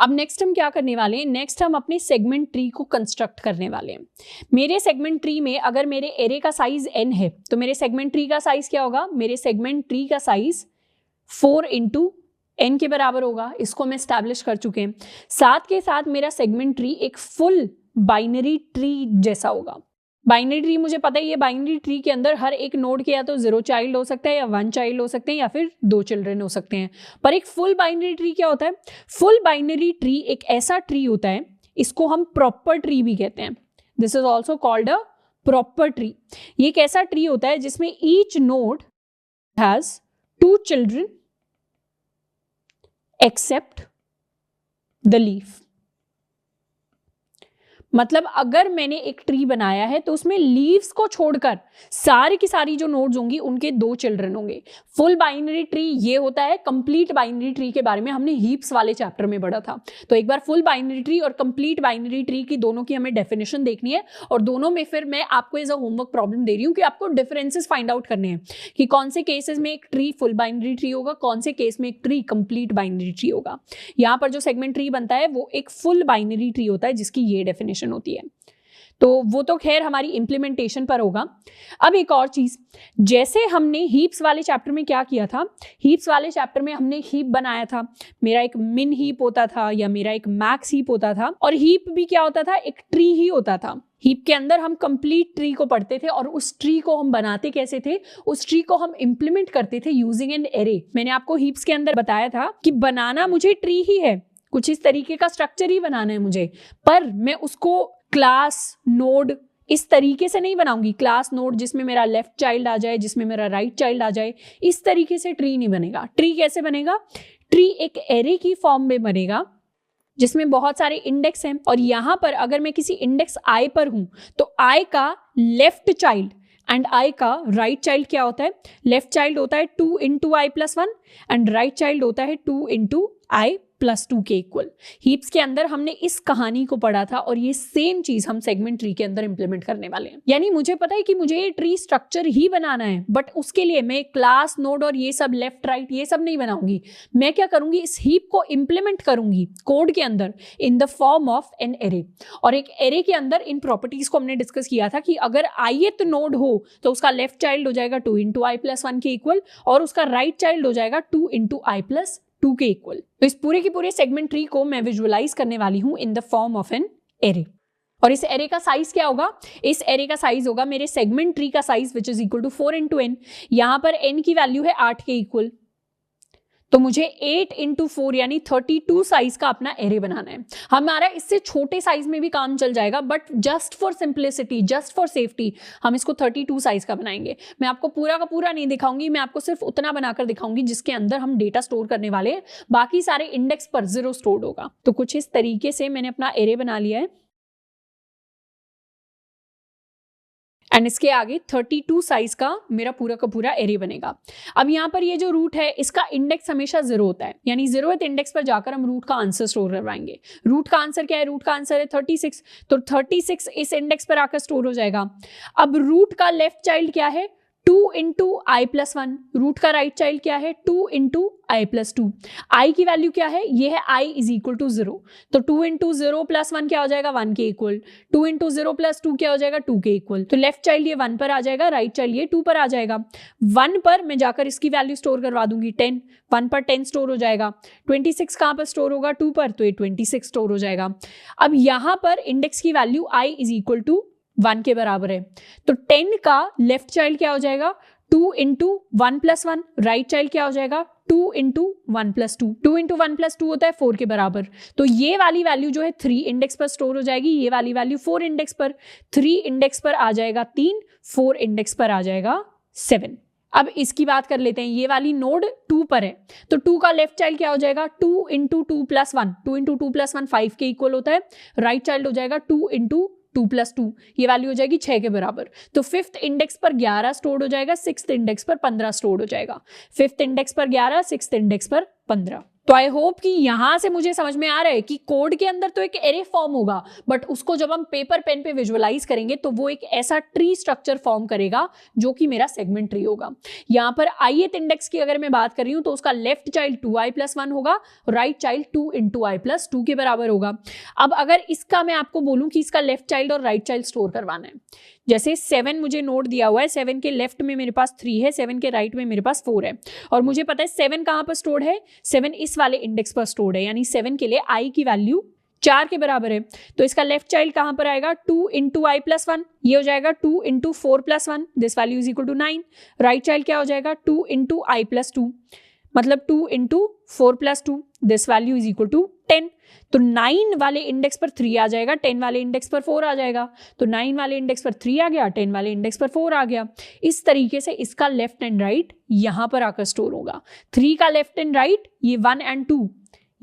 अब नेक्स्ट हम क्या करने वाले हैं, नेक्स्ट हम अपने सेगमेंट ट्री को कंस्ट्रक्ट करने वाले हैं। मेरे सेगमेंट ट्री में अगर मेरे एरे का साइज n है तो मेरे सेगमेंट ट्री का साइज क्या होगा, मेरे सेगमेंट ट्री का साइज 4 × n के बराबर होगा। इसको मैं स्टैब्लिश कर चुके हैं। साथ के साथ मेरा सेगमेंट ट्री एक फुल बाइनरी ट्री जैसा होगा। बाइनरी ट्री मुझे पता ही है, बाइनरी ट्री के अंदर हर एक नोड के या तो 0 चाइल्ड हो सकता है या 1 चाइल्ड हो सकते हैं या फिर 2 चिल्ड्रन हो सकते हैं। पर एक फुल बाइनरी ट्री क्या होता है, फुल बाइनरी ट्री एक ऐसा ट्री होता है, इसको हम प्रॉपर ट्री भी कहते हैं। This is also called a proper tree. ये एक ऐसा ट्री होता है जिसमें each node has 2 children except the leaf. मतलब अगर मैंने एक ट्री बनाया है तो उसमें लीव्स को छोड़कर सारी की सारी जो नोड्स होंगी उनके 2 चिल्ड्रन होंगे। फुल बाइनरी ट्री ये होता है। कंप्लीट बाइनरी ट्री के बारे में हमने हीप्स वाले चैप्टर में पढ़ा था। तो एक बार फुल बाइनरी ट्री और कंप्लीट बाइनरी ट्री की दोनों की हमें डेफिनेशन देखनी है और दोनों में फिर मैं आपको एज अ होमवर्क प्रॉब्लम दे रही हूँ कि आपको डिफरेंसेस फाइंड आउट करने हैं कि कौन से केसेस में एक ट्री फुल बाइनरी ट्री होगा, कौन से केस में एक ट्री कंप्लीट बाइनरी ट्री होगा। यहाँ पर जो सेगमेंट ट्री बनता है वो एक फुल बाइनरी ट्री होता है जिसकी ये डेफिनेशन होती है। तो वो तो खैर हमारी इंप्लीमेंटेशन पर होगा। अब एक और चीज, जैसे हमने हीप्स वाले चैप्टर में क्या किया था, हीप्स वाले चैप्टर में हमने हीप बनाया था। मेरा एक मिन हीप होता था या मेरा एक मैक्स हीप होता था और हीप भी क्या होता था, एक ट्री ही होता था। हीप के अंदर हम कंप्लीट ट्री को पढ़ते थे और उस ट्री को हम बनाते कैसे थे, उस ट्री को हम इंप्लीमेंट करते थे यूजिंग एन एरे। मैंने आपको हीप्स के अंदर बताया था कि बनाना मुझे ट्री ही है, कुछ इस तरीके का स्ट्रक्चर ही बनाना है मुझे, पर मैं उसको क्लास नोड इस तरीके से नहीं बनाऊंगी। क्लास नोड जिसमें मेरा लेफ्ट चाइल्ड आ जाए, जिसमें मेरा राइट चाइल्ड आ जाए, इस तरीके से ट्री नहीं बनेगा। ट्री कैसे बनेगा, ट्री एक एरे की फॉर्म में बनेगा जिसमें बहुत सारे इंडेक्स हैं और यहां पर अगर मैं किसी इंडेक्स i पर हूं तो i का लेफ्ट चाइल्ड एंड i का राइट चाइल्ड क्या होता है, लेफ्ट चाइल्ड होता है 2 × i + 1 एंड राइट चाइल्ड होता है 2 × i + 2 के इक्वल। हीप्स के अंदर हमने इस कहानी को पढ़ा था और ये सेम चीज हम सेगमेंट ट्री के अंदर इंप्लीमेंट करने वाले हैं। यानी मुझे पता है कि मुझे ये ट्री स्ट्रक्चर ही बनाना है, बट उसके लिए मैं क्लास नोड और ये सब लेफ्ट राइट ये सब नहीं बनाऊंगी। मैं क्या करूंगी, इस हीप को इंप्लीमेंट करूंगी कोड के अंदर in the form of an array. और एक एरे के अंदर इन प्रॉपर्टीज को हमने डिस्कस किया था कि अगर ith नोड हो तो उसका लेफ्ट चाइल्ड हो जाएगा 2 × i + 1 के इक्वल और उसका राइट चाइल्ड हो जाएगा 2 × i + 2 के इक्वल। तो इस पूरे के पूरे सेगमेंट ट्री को मैं विजुअलाइज करने वाली हूं in the form of an array. और इस एरे का साइज क्या होगा, इस एरे का साइज होगा मेरे सेगमेंट ट्री का size which is equal to 4 × n। यहां पर n की वैल्यू है 8 के इक्वल, तो मुझे 8 × 4 यानी 32 साइज का अपना एरे बनाना है। हमारा इससे छोटे साइज में भी काम चल जाएगा, but just for simplicity, just for safety हम इसको 32 साइज का बनाएंगे। मैं आपको पूरा का पूरा नहीं दिखाऊंगी, मैं आपको सिर्फ उतना बनाकर दिखाऊंगी जिसके अंदर हम डेटा स्टोर करने वाले हैं। बाकी सारे इंडेक्स पर 0 स्टोर्ड होगा। तो कुछ इस तरीके से मैंने अपना एरे बना लिया है एंड इसके आगे 32 साइज का मेरा पूरा का पूरा एरे बनेगा। अब यहाँ पर ये जो रूट है इसका इंडेक्स हमेशा 0 होता है, यानी 0th इंडेक्स पर जाकर हम रूट का आंसर स्टोर करवाएंगे। रूट का आंसर क्या है, रूट का आंसर है 36, तो 36 इस इंडेक्स पर आकर स्टोर हो जाएगा। अब रूट का लेफ्ट चाइल्ड क्या है, 2 × i + 1। रूट का राइट चाइल्ड क्या है, 2 × i + 2। i की वैल्यू क्या है, ये है i = 0, तो 2 × 0 + 1 क्या हो जाएगा, 1 के इक्वल। 2 × 0 + 2 क्या हो जाएगा, 2 के इक्वल। तो लेफ्ट चाइल्ड ये 1 पर आ जाएगा, राइट चाइल्ड ये 2 पर आ जाएगा। 1 पर मैं जाकर इसकी वैल्यू स्टोर करवा दूंगी 10, 1 पर 10 स्टोर हो जाएगा। 26 कहाँ पर स्टोर होगा, 2 पर, तो ये 26 स्टोर हो जाएगा। अब यहाँ पर इंडेक्स की वैल्यू i = 1 के बराबर है, तो 10 का लेफ्ट चाइल्ड क्या हो जाएगा, 2 × 1 + 1। राइट चाइल्ड क्या हो जाएगा, 2 × 1 + 2। 2 × 1 + 2 होता है 4 के बराबर, तो ये वाली वैल्यू जो है 3 इंडेक्स पर स्टोर हो जाएगी, ये वाली वैल्यू 4 इंडेक्स पर। 3 इंडेक्स पर आ जाएगा 3, 4 इंडेक्स पर आ जाएगा 7। अब इसकी बात कर लेते हैं, ये वाली नोड 2 पर है, तो 2 का लेफ्ट चाइल्ड क्या हो जाएगा, 2 × 2 + 1। 2 × 2 + 1 5 के इक्वल होता है। राइट चाइल्ड हो जाएगा 2 × 2 + 2, ये वैल्यू हो जाएगी 6 के बराबर। तो 5th इंडेक्स पर 11 स्टोर हो जाएगा, 6th इंडेक्स पर 15 स्टोर हो जाएगा। 5th इंडेक्स पर 11, 6th इंडेक्स पर 15। तो आई होप कि यहां से मुझे समझ में आ रहा है कि कोड के अंदर तो एक एरे फॉर्म होगा, बट उसको जब हम पेपर पेन पे विजुअलाइज करेंगे तो वो एक ऐसा ट्री स्ट्रक्चर फॉर्म करेगा जो कि मेरा सेगमेंट ट्री होगा। यहां पर ith इंडेक्स की अगर मैं बात कर रही हूं तो उसका लेफ्ट चाइल्ड 2i+1 होगा, राइट चाइल्ड 2 × i+2 के बराबर होगा। अब अगर इसका मैं आपको बोलूं कि इसका लेफ्ट चाइल्ड और राइट चाइल्ड स्टोर करवाना है, जैसे 7 मुझे नोट दिया हुआ है, 7 के लेफ्ट में मेरे पास 3 है, 7 के राइट में मेरे पास 4 है, और मुझे पता है 7 कहां पर स्टोर्ड है, 7 इस वाले इंडेक्स पर स्टोर्ड है, यानी 7 के लिए i की वैल्यू 4 के बराबर है। तो इसका लेफ्ट चाइल्ड कहां पर आएगा, 2 × i+1, ये हो जाएगा 2 × 4+1, this value is equal to 9। Right child क्या हो जाएगा, 2 × i+2, मतलब 2 × 4+2, this value is equal to 10। तो 9 वाले इंडेक्स पर 3 आ जाएगा, 10 वाले इंडेक्स पर 4 आ जाएगा। तो 9 वाले इंडेक्स पर 3 आ गया, 10 वाले इंडेक्स पर 4 आ गया। इस तरीके से इसका लेफ्ट एंड राइट यहां पर आकर स्टोर होगा। 3 का लेफ्ट एंड राइट ये 1 और 2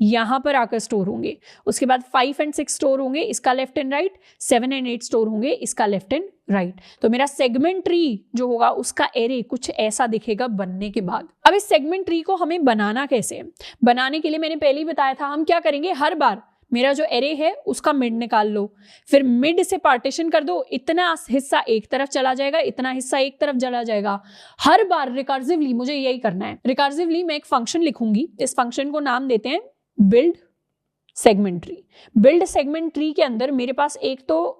यहां पर आकर स्टोर होंगे। उसके बाद 5 और 6 स्टोर होंगे इसका लेफ्ट एंड राइट, 7 और 8 स्टोर होंगे इसका लेफ्ट एंड राइट। तो मेरा सेगमेंट ट्री जो होगा उसका एरे कुछ ऐसा दिखेगा बनने के बाद। अब इस सेगमेंट ट्री को हमें बनाना कैसे है, बनाने के लिए मैंने पहले ही बताया था हम क्या करेंगे, हर बार मेरा जो एरे है उसका मिड निकाल लो, फिर मिड से पार्टीशन कर दो, इतना हिस्सा एक तरफ चला जाएगा, इतना हिस्सा एक तरफ चला जाएगा। हर बार रिकर्सिवली मुझे यही करना है। रिकर्सिवली मैं एक फंक्शन लिखूंगी, इस फंक्शन को नाम देते हैं build segment tree. Build segment tree के अंदर मेरे पास एक तो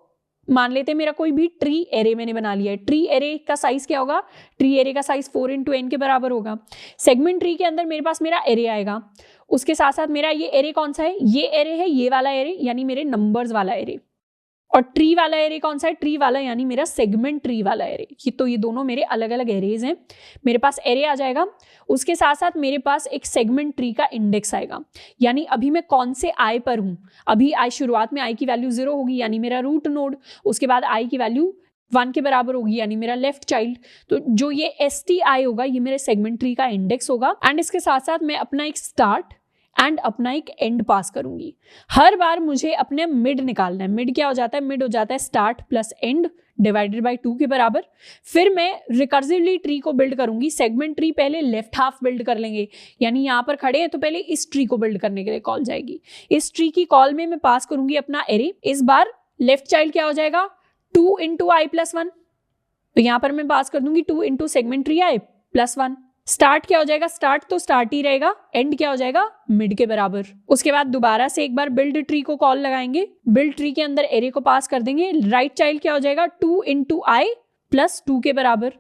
मान लेते हैं मेरा कोई भी ट्री एरे मैंने बना लिया है। ट्री एरे का साइज क्या होगा, ट्री एरे का साइज 4 × n के बराबर होगा। सेगमेंट ट्री के अंदर मेरे पास मेरा एरे आएगा, उसके साथ साथ मेरा ये एरे कौन सा है, ये एरे है, ये वाला एरे यानी मेरे नंबर्स वाला एरे, और ट्री वाला एरे कौन सा है, ट्री वाला यानी मेरा सेगमेंट ट्री वाला एरे। तो ये दोनों मेरे अलग अलग एरेज हैं। मेरे पास एरे आ जाएगा, उसके साथ साथ मेरे पास एक सेगमेंट ट्री का इंडेक्स आएगा, यानी अभी मैं कौन से आई पर हूं। अभी आई शुरुआत में आई की वैल्यू 0 होगी यानी मेरा रूट नोड, उसके बाद आई की वैल्यू 1 के बराबर होगी यानी मेरा लेफ्ट चाइल्ड। तो जो ये STI होगा ये मेरे सेगमेंट ट्री का इंडेक्स होगा। एंड इसके साथ साथ मैं अपना एक स्टार्ट एंड अपना एक एंड पास करूंगी। हर बार मुझे अपने मिड निकालना है। मिड क्या हो जाता है, मिड हो जाता है start plus and divided by 2 के बराबर। फिर मैं रिकर्सिवली ट्री को बिल्ड करूंगी। सेगमेंट ट्री पहले लेफ्ट हाफ बिल्ड कर लेंगे, यानी यहाँ पर खड़े हैं तो पहले इस ट्री को बिल्ड करने के लिए कॉल जाएगी। इस ट्री की कॉल में मैं पास करूंगी अपना एरे। इस बार लेफ्ट चाइल्ड क्या हो जाएगा, 2 × i+1, तो यहाँ पर मैं पास कर दूंगी 2 × सेगमेंट ट्री i+1। स्टार्ट क्या हो जाएगा, स्टार्ट तो स्टार्ट ही रहेगा, एंड क्या हो जाएगा मिड के बराबर। उसके बाद दोबारा से एक बार बिल्ड ट्री को कॉल लगाएंगे, बिल्ड ट्री के अंदर एरे को पास कर देंगे। राइट चाइल्ड क्या हो जाएगा, 2 × i+2 के बराबर,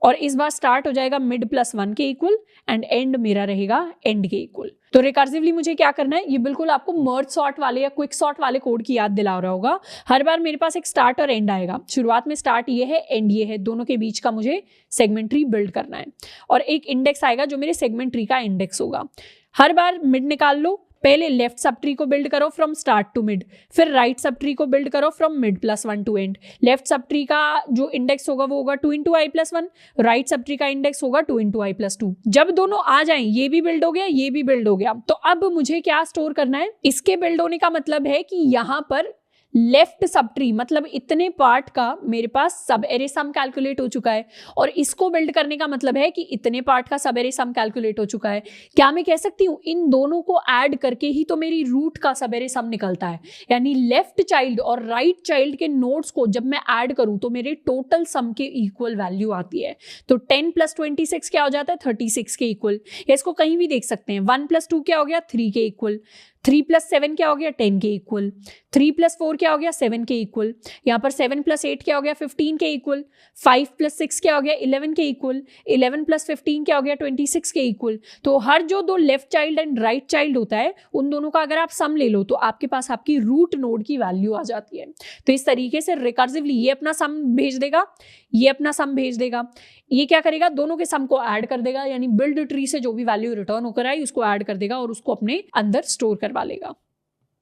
और इस बार स्टार्ट हो जाएगा मिड +1 के इक्वल एंड एंड मेरा रहेगा एंड के इक्वल। तो रिकर्सिवली मुझे क्या करना है, ये बिल्कुल आपको मर्ज सॉर्ट वाले या क्विक सॉर्ट वाले कोड की याद दिला रहा होगा। हर बार मेरे पास एक स्टार्ट और एंड आएगा। शुरुआत में स्टार्ट ये है, एंड ये है, दोनों के बीच का मुझे सेगमेंट ट्री बिल्ड करना है। और एक इंडेक्स आएगा जो मेरे सेगमेंट ट्री का इंडेक्स होगा। हर बार मिड निकाल लो, पहले लेफ्ट सब ट्री को बिल्ड करो फ्रॉम स्टार्ट टू मिड, फिर राइट सब ट्री को बिल्ड करो from mid +1 to end. Left subtree का जो इंडेक्स होगा वो होगा 2 × i+1, राइट सब ट्री का इंडेक्स होगा 2 × i+2। जब दोनों आ जाएं, ये भी बिल्ड हो गया, ये भी बिल्ड हो गया, तो अब मुझे क्या स्टोर करना है। इसके बिल्ड होने का मतलब है कि यहाँ पर लेफ्ट सब ट्री मतलब इतने पार्ट का मेरे पास सब एरे सम कैलकुलेट हो चुका है, और इसको बिल्ड करने का मतलब है कि इतने पार्ट का सब एरे सम कैलकुलेट हो चुका है। क्या मैं कह सकती हूँ इन दोनों को ऐड करके ही तो मेरी रूट का सब एरे सम निकलता है, यानी लेफ्ट चाइल्ड और राइट चाइल्ड के नोड्स को जब मैं ऐड करूं तो मेरे टोटल सम के इक्वल वैल्यू आती है। तो 10 + 26 क्या हो जाता है, 36 के इक्वल। या इसको कहीं भी देख सकते हैं, 1 + 2 क्या हो गया, 3 के इक्वल। 3 + 7 क्या हो गया, 10 के इक्वल। 3 + 4 क्या हो गया, 7 के इक्वल। यहाँ पर 7 + 8 क्या हो गया, 15 के इक्वल। 5 + 6 क्या हो गया, 11 के इक्वल। 11 + 15 क्या हो गया, 26 के इक्वल। तो हर जो दो left child and right child होता है उन दोनों का अगर आप सम ले लो तो आपके पास आपकी रूट नोड की वैल्यू आ जाती है। तो इस तरीके से रिकर्सिवली ये अपना सम भेज देगा, ये अपना सम भेज देगा, ये क्या करेगा, दोनों के सम को ऐड कर देगा, यानी बिल्ड ट्री से जो भी वैल्यू रिटर्न होकर आई उसको ऐड कर देगा और उसको अपने अंदर स्टोर करवा लेगा।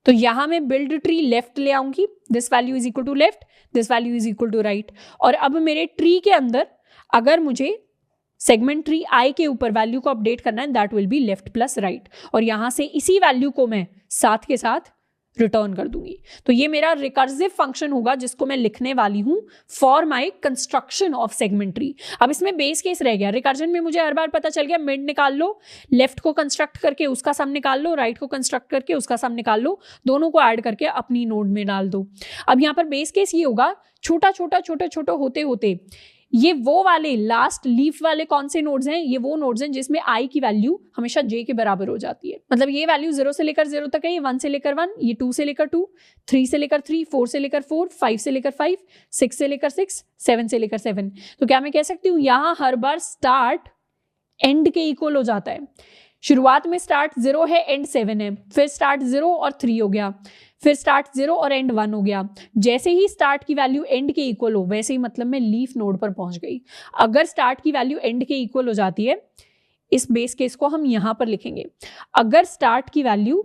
तो यहां मैं बिल्ड ट्री लेफ्ट ले आऊंगी, this value is equal to left, this value is equal to right. और अब मेरे ट्री के अंदर अगर मुझे सेगमेंट ट्री आई के ऊपर वैल्यू को अपडेट करना है, that will be left + right. और यहां से इसी वैल्यू को मैं साथ के साथ रिटर्न कर दूंगी। तो ये मेरा रिकर्सिव फंक्शन होगा जिसको मैं लिखने वाली हूं for my construction of segment tree. अब इसमें बेस केस रह गया, रिकर्जन में मुझे हर बार पता चल गया मिड निकाल लो, लेफ्ट को कंस्ट्रक्ट करके उसका सम निकाल लो, राइट को कंस्ट्रक्ट करके उसका सम निकाल लो, दोनों को ऐड करके अपनी नोड में डाल दो। अब यहाँ पर बेस केस ये होगा, छोटा छोटा होते होते ये वो वाले लास्ट लीफ वाले कौन से नोड्स हैं, ये वो नोड्स हैं जिसमें आई की वैल्यू हमेशा जे के बराबर हो जाती है। मतलब ये वैल्यू 0 से लेकर 0 तक है, ये 1 से लेकर 1, ये 2 से लेकर 2, 3 से लेकर 3, 4 से लेकर 4, 5 से लेकर 5, 6 से लेकर 6, 7 से लेकर 7। तो क्या मैं कह सकती हूँ यहाँ हर बार स्टार्ट एंड के इक्वल हो जाता है। शुरुआत में स्टार्ट 0 है, एंड 7 है, फिर स्टार्ट 0 और 3 हो गया, फिर स्टार्ट 0 और एंड 1 हो गया। जैसे ही स्टार्ट की वैल्यू एंड के इक्वल हो वैसे ही मतलब मैं लीफ नोड पर पहुंच गई। अगर स्टार्ट की वैल्यू एंड के इक्वल हो जाती है, इस बेस केस को हम यहां पर लिखेंगे, अगर स्टार्ट की वैल्यू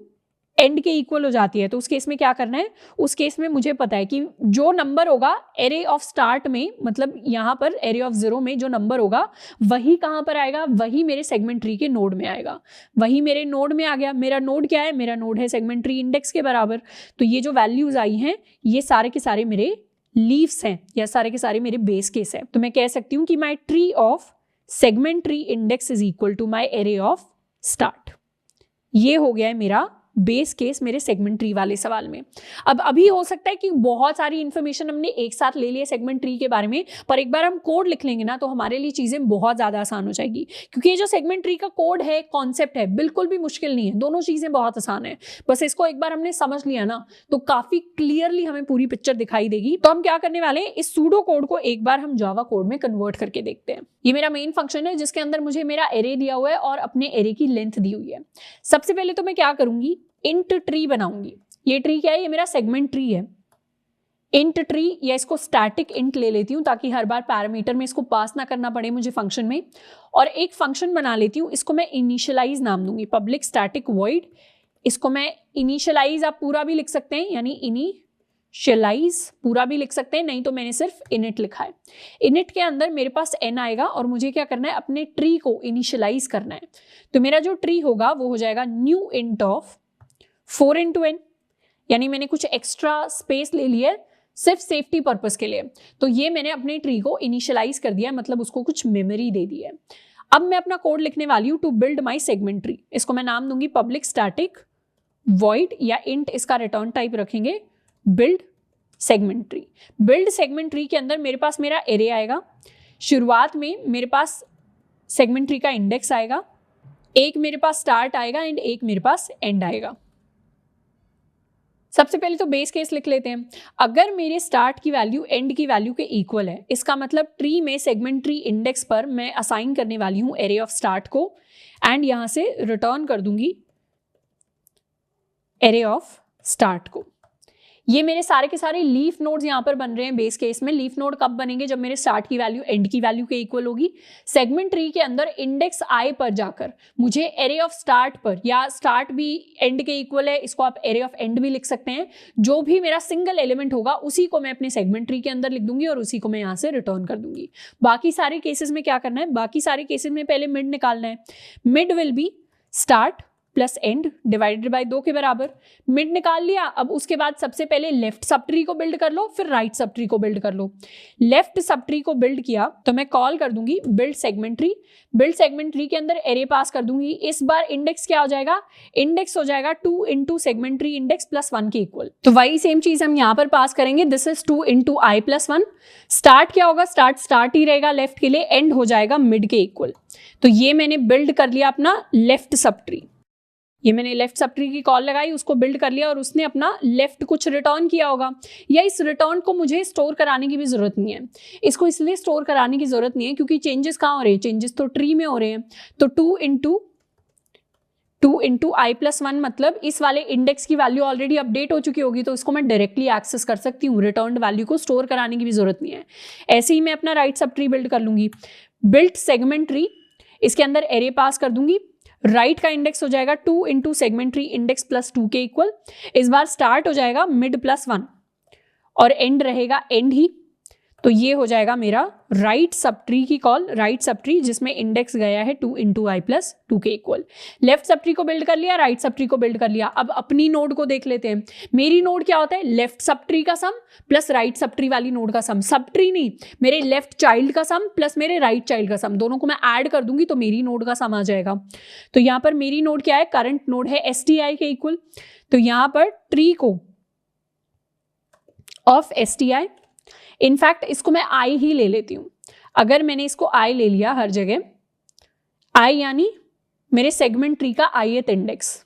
एंड के इक्वल हो जाती है तो उस केस में क्या करना है, उस केस में मुझे पता है कि जो नंबर होगा एरे ऑफ स्टार्ट में, मतलब यहाँ पर एरे ऑफ 0 में जो नंबर होगा वही कहाँ पर आएगा, वही मेरे सेगमेंट ट्री के नोड में आएगा। वही मेरे नोड में आ गया। मेरा नोड क्या है, मेरा नोड है सेगमेंट ट्री इंडेक्स के बराबर। तो ये जो वैल्यूज आई हैं ये सारे के सारे मेरे लीव्स हैं या सारे के सारे मेरे बेस केस है। तो मैं कह सकती हूँ कि my tree of segment tree index is equal to my array of start. ये हो गया है मेरा बेस केस मेरे सेगमेंट ट्री वाले सवाल में। अब अभी हो सकता है कि बहुत सारी इंफॉर्मेशन हमने एक साथ ले लिया सेगमेंट ट्री के बारे में, पर एक बार हम कोड लिख लेंगे ना तो हमारे लिए चीजें बहुत ज्यादा आसान हो जाएगी, क्योंकि ये जो सेगमेंट ट्री का कोड है, कॉन्सेप्ट है, बिल्कुल भी मुश्किल नहीं है, दोनों चीजें बहुत आसान है। बस इसको एक बार हमने समझ लिया ना तो काफी क्लियरली हमें पूरी पिक्चर दिखाई देगी। तो हम क्या करने वाले हैं, इस सूडो कोड को एक बार हम जावा कोड में कन्वर्ट करके देखते हैं। ये मेरा मेन फंक्शन है जिसके अंदर मुझे मेरा एरे दिया हुआ है और अपने एरे की लेंथ दी हुई है। सबसे पहले तो मैं क्या करूंगी, इंट ट्री बनाऊंगी। ये ट्री क्या है, ये मेरा सेगमेंट ट्री है। इंट ट्री या इसको स्टैटिक इंट ले लेती हूँ ताकि हर बार पैरामीटर में इसको पास ना करना पड़े मुझे फंक्शन में। और एक फंक्शन बना लेती हूँ, इसको मैं इनिशियलाइज नाम दूंगी, पब्लिक स्टैटिक वॉइड। इसको मैं इनिशियलाइज आप पूरा भी लिख सकते हैं, यानी इनिशियलाइज पूरा भी लिख सकते हैं, नहीं तो मैंने सिर्फ इनिट लिखा है। इनिट के अंदर मेरे पास n आएगा और मुझे क्या करना है, अपने ट्री को इनिशियलाइज करना है। तो मेरा जो ट्री होगा वो हो जाएगा new int of 4 into n, यानी मैंने कुछ एक्स्ट्रा स्पेस ले लिया है सिर्फ सेफ्टी पर्पस के लिए। तो ये मैंने अपने ट्री को इनिशियलाइज कर दिया, मतलब उसको कुछ मेमोरी दे दी है। अब मैं अपना कोड लिखने वाली हूं to build my segment tree. इसको मैं नाम दूंगी पब्लिक स्टैटिक वॉइड या इंट, इसका रिटर्न टाइप रखेंगे build segment tree. Build segment tree के अंदर मेरे पास मेरा एरे आएगा। शुरुआत में मेरे पास सेगमेंट ट्री का इंडेक्स आएगा, एक मेरे पास स्टार्ट आएगा एंड एक मेरे पास एंड आएगा। सबसे पहले तो बेस केस लिख लेते हैं। अगर मेरे स्टार्ट की वैल्यू एंड की वैल्यू के इक्वल है, इसका मतलब ट्री में सेगमेंट ट्री इंडेक्स पर मैं असाइन करने वाली हूं एरे ऑफ स्टार्ट को, एंड यहां से रिटर्न कर दूंगी एरे ऑफ स्टार्ट को। ये मेरे सारे के सारे लीफ नोड्स यहाँ पर बन रहे हैं बेस केस में। लीफ नोड कब बनेंगे, जब मेरे स्टार्ट की वैल्यू एंड की वैल्यू के इक्वल होगी। सेगमेंट ट्री के अंदर इंडेक्स आई पर जाकर मुझे एरे ऑफ स्टार्ट पर, या स्टार्ट भी एंड के इक्वल है, इसको आप एरे ऑफ एंड भी लिख सकते हैं, जो भी मेरा सिंगल एलिमेंट होगा उसी को मैं अपने सेगमेंट ट्री के अंदर लिख दूंगी और उसी को मैं यहाँ से रिटर्न कर दूंगी। बाकी सारे केसेस में क्या करना है, बाकी सारे केसेस में पहले मिड निकालना है। Mid will be start plus and divided by 2 के बराबर। मिड निकाल लिया, अब उसके बाद सबसे पहले लेफ्ट सब ट्री को बिल्ड कर लो, फिर राइट सब ट्री को बिल्ड कर लो। लेफ्ट सब ट्री को बिल्ड किया तो मैं कॉल कर दूंगी build segment tree. Build segment tree के अंदर एरे पास कर दूंगी। इस बार इंडेक्स क्या हो जाएगा, इंडेक्स हो जाएगा 2 into segment tree index plus 1 के इक्वल। तो वही सेम चीज हम यहाँ पर पास करेंगे, this is 2 into I plus 1। Start क्या होगा, स्टार्ट ही रहेगा लेफ्ट के लिए, एंड हो जाएगा मिड के इक्वल। तो ये मैंने बिल्ड कर लिया अपना लेफ्ट सब ट्री। ये मैंने लेफ्ट सब ट्री की कॉल लगाई, उसको बिल्ड कर लिया और उसने अपना लेफ्ट कुछ रिटर्न किया होगा, या इस रिटर्न को मुझे स्टोर कराने की भी जरूरत नहीं है। इसको इसलिए स्टोर कराने की जरूरत नहीं है क्योंकि चेंजेस कहाँ हो रहे हैं, चेंजेस तो ट्री में हो रहे हैं। तो 2 इंटू आई प्लस 1 मतलब इस वाले इंडेक्स की वैल्यू ऑलरेडी अपडेट हो चुकी होगी, तो इसको मैं डायरेक्टली एक्सेस कर सकती हूँ। रिटर्न वैल्यू को स्टोर कराने की भी जरूरत नहीं है। ऐसे ही मैं अपना राइट सब ट्री बिल्ड कर लूंगी। बिल्ड सेगमेंट ट्री, इसके अंदर एरे पास कर दूंगी। राइट का इंडेक्स हो जाएगा 2 into segment tree index plus 2 के इक्वल। इस बार स्टार्ट हो जाएगा मिड प्लस 1 और एंड रहेगा एंड ही। तो ये हो जाएगा मेरा राइट सब ट्री की कॉल, राइट सब ट्री जिसमें इंडेक्स गया है 2 × i + 2 के इक्वल। लेफ्ट सब ट्री को बिल्ड कर लिया, राइट सब ट्री को बिल्ड कर लिया। अब अपनी नोड को देख लेते हैं। मेरी नोड क्या होता है, लेफ्ट सब ट्री का सम प्लस राइट सब ट्री वाली नोड का सम। सब ट्री नहीं, मेरे लेफ्ट चाइल्ड का सम प्लस मेरे राइट चाइल्ड का सम, दोनों को मैं ऐड कर दूंगी तो मेरी नोड का सम आ जाएगा। तो यहाँ पर मेरी नोड क्या है, करंट नोड है STI के इक्वल। तो यहाँ पर ट्री को ऑफ STI, इनफैक्ट इसको मैं I ही ले लेती हूं। अगर मैंने इसको I ले लिया हर जगह, I यानी मेरे सेगमेंट ट्री का ith इंडेक्स,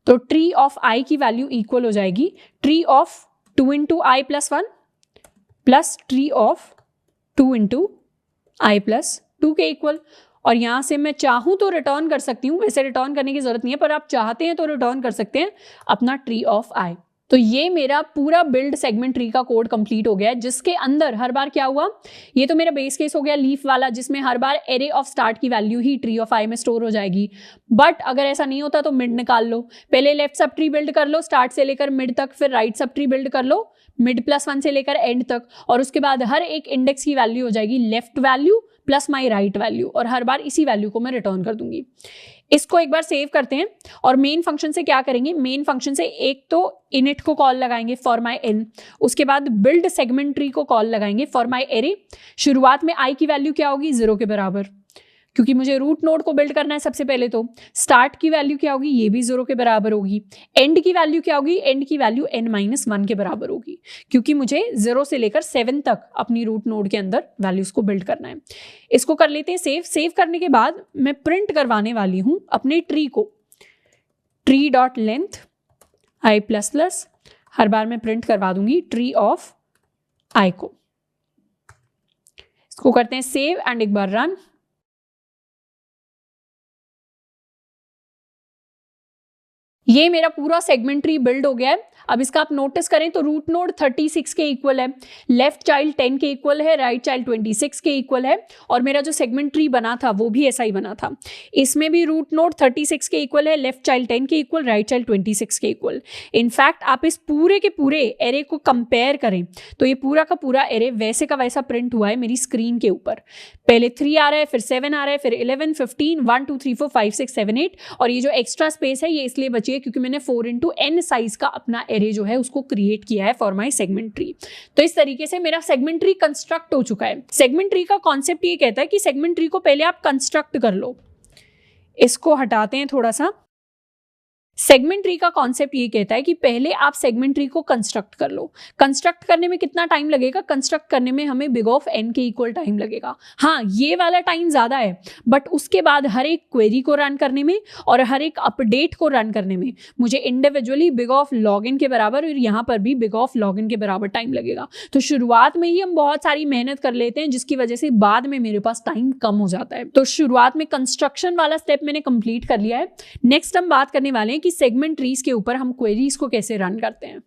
तो ट्री ऑफ I की वैल्यू इक्वल हो जाएगी tree of 2 × i + 1 plus tree of 2 × i + 2 के इक्वल। और यहां से मैं चाहूं तो रिटर्न कर सकती हूं, वैसे रिटर्न करने की जरूरत नहीं है, पर आप चाहते हैं तो रिटर्न कर सकते हैं अपना ट्री ऑफ I। तो ये मेरा पूरा बिल्ड सेगमेंट ट्री का कोड कंप्लीट हो गया है, जिसके अंदर हर बार क्या हुआ, ये तो मेरा बेस केस हो गया लीफ वाला, जिसमें हर बार एरे ऑफ स्टार्ट की value he tree of I में स्टोर हो जाएगी। बट अगर ऐसा नहीं होता तो मिड निकाल लो, पहले लेफ्ट सब ट्री बिल्ड कर लो स्टार्ट से लेकर मिड तक, फिर राइट सब ट्री बिल्ड कर लो मिड +1 से लेकर एंड तक, और उसके बाद हर एक इंडेक्स की वैल्यू हो जाएगी left value plus my right value, और हर बार इसी वैल्यू को मैं रिटर्न कर दूंगी। इसको एक बार सेव करते हैं और मेन फंक्शन से क्या करेंगे, मेन फंक्शन से एक तो इनिट को कॉल लगाएंगे फॉर माई n, उसके बाद बिल्ड सेगमेंट ट्री को कॉल लगाएंगे फॉर माई एरे। शुरुआत में I की वैल्यू क्या होगी, 0 के बराबर, क्योंकि मुझे रूट नोड को बिल्ड करना है सबसे पहले। तो स्टार्ट की वैल्यू क्या होगी, ये भी 0 के बराबर होगी। एंड की वैल्यू क्या होगी, एंड की वैल्यू n-1 के बराबर होगी, क्योंकि मुझे 0 से लेकर 7 तक अपनी रूट नोड के अंदर वैल्यूज को बिल्ड करना है। इसको कर लेते हैं सेव। सेव करने के बाद मैं प्रिंट करवाने वाली हूं अपने ट्री को, tree.length i++, हर बार मैं प्रिंट करवा दूंगी ट्री ऑफ I को। इसको करते हैं सेव एंड एक बार रन। ये मेरा पूरा सेगमेंट ट्री बिल्ड हो गया है। अब इसका आप नोटिस करें तो रूट नोड 36 के इक्वल है, लेफ्ट चाइल्ड 10 के इक्वल है, राइट चाइल्ड 26 के इक्वल है, और मेरा जो सेगमेंट ट्री बना था वो भी ऐसा ही बना था। इसमें भी रूट नोड 36 के इक्वल है, लेफ्ट चाइल्ड 10 के इक्वल, राइट चाइल्ड 26 के इक्वल। इनफैक्ट आप इस पूरे के पूरे एरे को कंपेयर करें तो ये पूरा का पूरा एरे वैसे का वैसा प्रिंट हुआ है मेरी स्क्रीन के ऊपर। पहले 3 आ रहा है, फिर 7 आ रहा है, फिर 11, 15, 1, 2, 3, 4, 5, 6, 7, 8, और ये जो एक्स्ट्रा स्पेस है ये इसलिए बची है क्योंकि मैंने 4 × n साइज का अपना एरे जो है उसको क्रिएट किया है फॉर माई सेगमेंट ट्री। तो इस तरीके से मेरा सेगमेंट ट्री कंस्ट्रक्ट हो चुका है। सेगमेंट ट्री का कॉन्सेप्ट ये कहता है कि सेगमेंट ट्री को पहले आप कंस्ट्रक्ट कर लो। इसको हटाते हैं थोड़ा सा। सेगमेंट ट्री का कॉन्सेप्ट ये कहता है कि पहले आप सेगमेंट ट्री को कंस्ट्रक्ट कर लो। कंस्ट्रक्ट करने में कितना टाइम लगेगा, कंस्ट्रक्ट करने में हमें बिग ऑफ n के इक्वल टाइम लगेगा। हाँ, ये वाला टाइम ज्यादा है, बट उसके बाद हर एक क्वेरी को रन करने में और हर एक अपडेट को रन करने में मुझे individually big of log n के बराबर, और यहाँ पर भी बिग ऑफ log n के बराबर टाइम लगेगा। तो शुरुआत में ही हम बहुत सारी मेहनत कर लेते हैं, जिसकी वजह से बाद में मेरे पास टाइम कम हो जाता है। तो शुरुआत में कंस्ट्रक्शन वाला स्टेप मैंने कंप्लीट कर लिया है। नेक्स्ट हम बात करने वाले हैं कि सेगमेंट ट्रीज के ऊपर हम क्वेरीज को कैसे रन करते हैं।